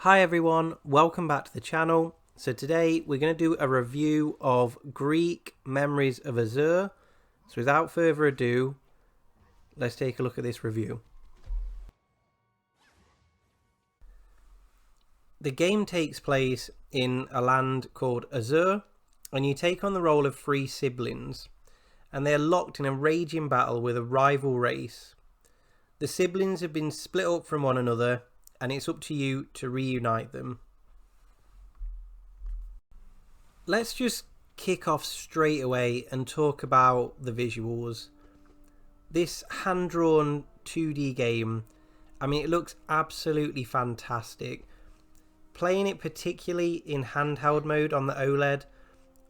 Hi everyone, welcome back to the channel. So today we're going to do a review of Greek Memories of Azur. So without further ado, let's take a look at this review. The game takes place in a land called Azur, and you take on the role of three siblings, and they're locked in a raging battle with a rival race. The siblings have been split up from one another, and it's up to you to reunite them. Let's just kick off straight away and talk about the visuals. This hand-drawn 2D game, I mean, it looks absolutely fantastic. Playing it particularly in handheld mode on the OLED,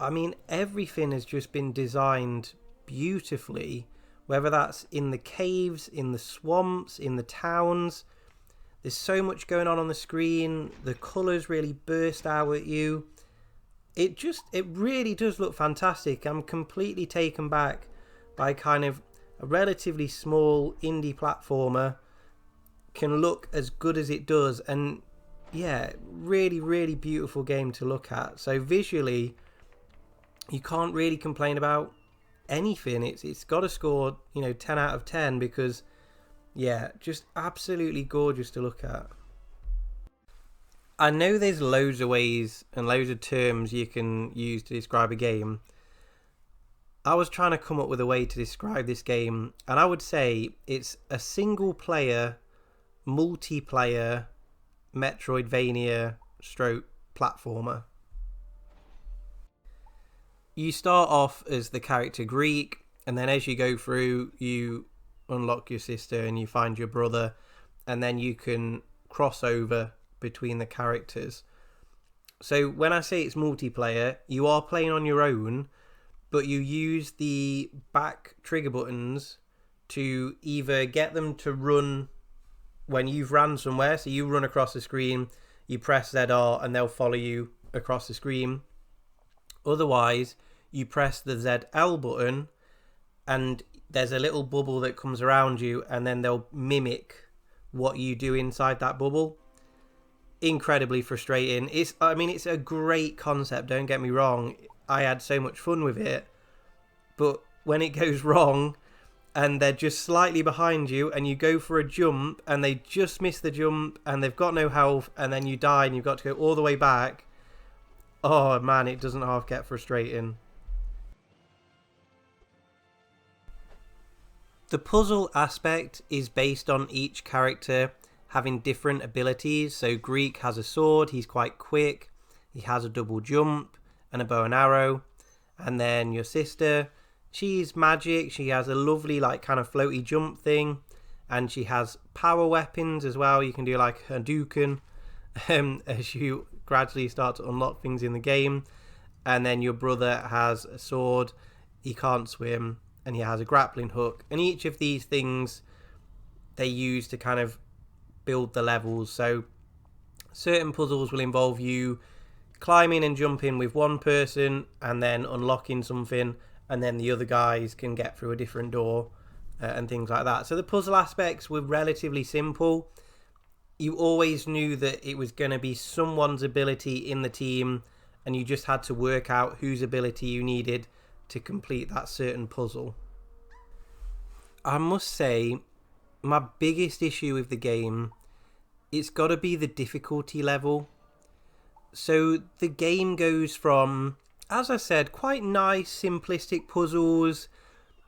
I mean, everything has just been designed beautifully, whether that's in the caves, in the swamps, in the towns. There's so much going on the screen. The colours really burst out at you. It really does look fantastic. I'm completely taken back by kind of a relatively small indie platformer can look as good as it does. And yeah, really beautiful game to look at. So visually, you can't really complain about anything. It's got to score 10 out of 10 because yeah, just absolutely gorgeous to look at. I know there's loads of ways and loads of terms you can use to describe a game. I was trying to come up with a way to describe this game, and I would say it's a single player, multiplayer Metroidvania stroke platformer. You start off as the character Greak, and then as you go through, you unlock your sister and you find your brother, and then you can cross over between the characters. So when I say it's multiplayer, you are playing on your own, but you use the back trigger buttons to either get them to run when you've ran somewhere, so you run across the screen, you press ZR and they'll follow you across the screen. Otherwise, you press the ZL button and there's a little bubble that comes around you, and then they'll mimic what you do inside that bubble. Incredibly frustrating. It's a great concept, don't get me wrong. I had so much fun with it. But when it goes wrong and they're just slightly behind you and you go for a jump and they just miss the jump and they've got no health and then you die and you've got to go all the way back. Oh man, it doesn't half get frustrating. The puzzle aspect is based on each character having different abilities. So Greek has a sword, he's quite quick, he has a double jump and a bow and arrow. And then your sister, she's magic, she has a lovely kind of floaty jump thing, and she has power weapons as well. You can do like Hadouken as you gradually start to unlock things in the game. And then your brother has a sword, he can't swim, and he has a grappling hook. And each of these things they use to kind of build the levels. So certain puzzles will involve you climbing and jumping with one person and then unlocking something, and then the other guys can get through a different door and things like that. So the puzzle aspects were relatively simple. You always knew that it was going to be someone's ability in the team, and you just had to work out whose ability you needed to complete that certain puzzle. I must say, my biggest issue with the game, it's got to be the difficulty level. So the game goes from, as I said, quite nice, simplistic puzzles.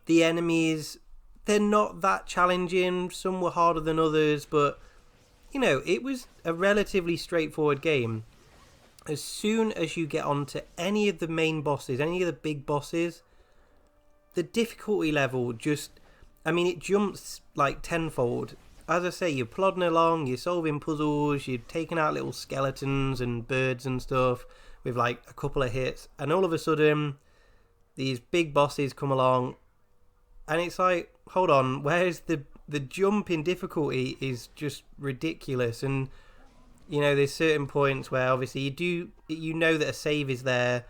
The enemies, they're not that challenging. Some were harder than others, but, it was a relatively straightforward game. As soon as you get onto any of the main bosses, any of the big bosses, the difficulty level it jumps like tenfold. As I say, you're plodding along, you're solving puzzles, you're taking out little skeletons and birds and stuff with a couple of hits, and all of a sudden these big bosses come along and it's like, hold on, where's the jump in difficulty is just ridiculous. And there's certain points where obviously you know that a save is there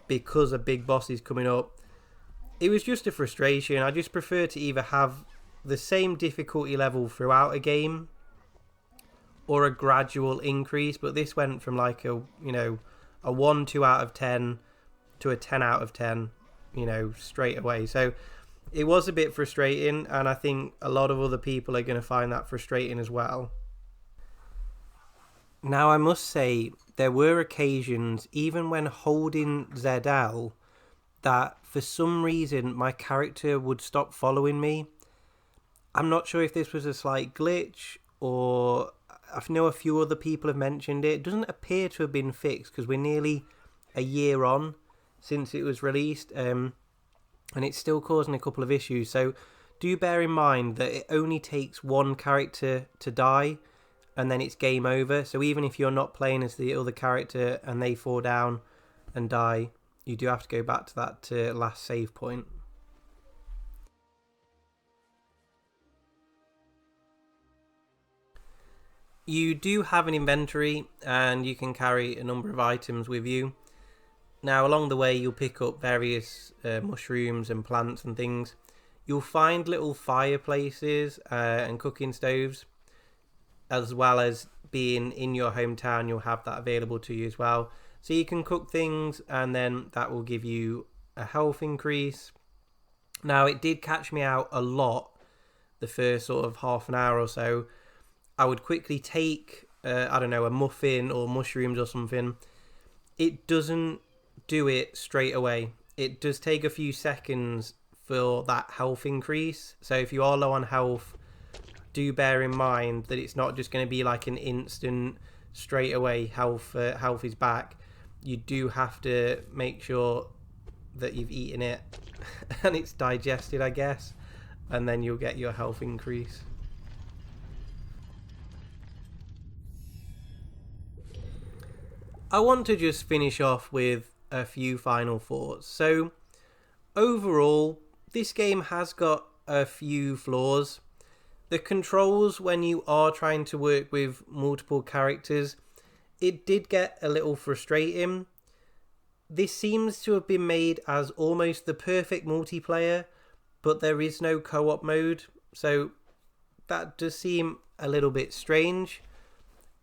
because a big boss is coming up. It was just a frustration. I just prefer to either have the same difficulty level throughout a game, or a gradual increase, but this went from like a 1 2 out of 10 to a 10 out of 10, straight away. So it was a bit frustrating, and I think a lot of other people are going to find that frustrating as well. Now, I must say, there were occasions, even when holding ZL, that for some reason my character would stop following me. I'm not sure if this was a slight glitch, or I know a few other people have mentioned it. It doesn't appear to have been fixed because we're nearly a year on since it was released, and it's still causing a couple of issues. So do bear in mind that it only takes one character to die and then it's game over. So even if you're not playing as the other character and they fall down and die, you do have to go back to that last save point. You do have an inventory and you can carry a number of items with you. Now, along the way, you'll pick up various mushrooms and plants and things. You'll find little fireplaces and cooking stoves, as well as being in your hometown, you'll have that available to you as well. So you can cook things, and then that will give you a health increase. Now, it did catch me out a lot the first sort of half an hour or so. I would quickly take, a muffin or mushrooms or something. It doesn't do it straight away. It does take a few seconds for that health increase. So if you are low on health, do bear in mind that it's not just going to be like an instant straight away health is back. You do have to make sure that you've eaten it and it's digested, I guess, and then you'll get your health increase. I want to just finish off with a few final thoughts. So overall, this game has got a few flaws. The controls, when you are trying to work with multiple characters, it did get a little frustrating. This seems to have been made as almost the perfect multiplayer, but there is no co-op mode, so that does seem a little bit strange.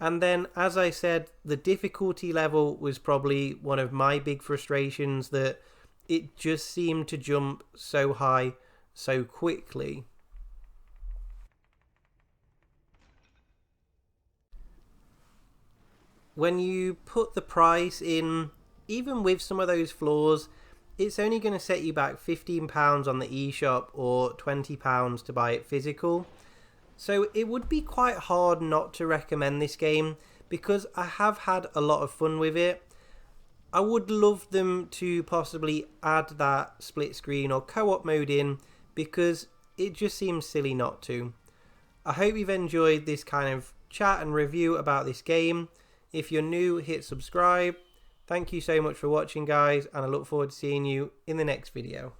And then, as I said, the difficulty level was probably one of my big frustrations, that it just seemed to jump so high so quickly. When you put the price in, even with some of those flaws, it's only going to set you back £15 on the eShop or £20 to buy it physical. So it would be quite hard not to recommend this game, because I have had a lot of fun with it. I would love them to possibly add that split screen or co-op mode in, because it just seems silly not to. I hope you've enjoyed this kind of chat and review about this game. If you're new, hit subscribe. Thank you so much for watching, guys, and I look forward to seeing you in the next video.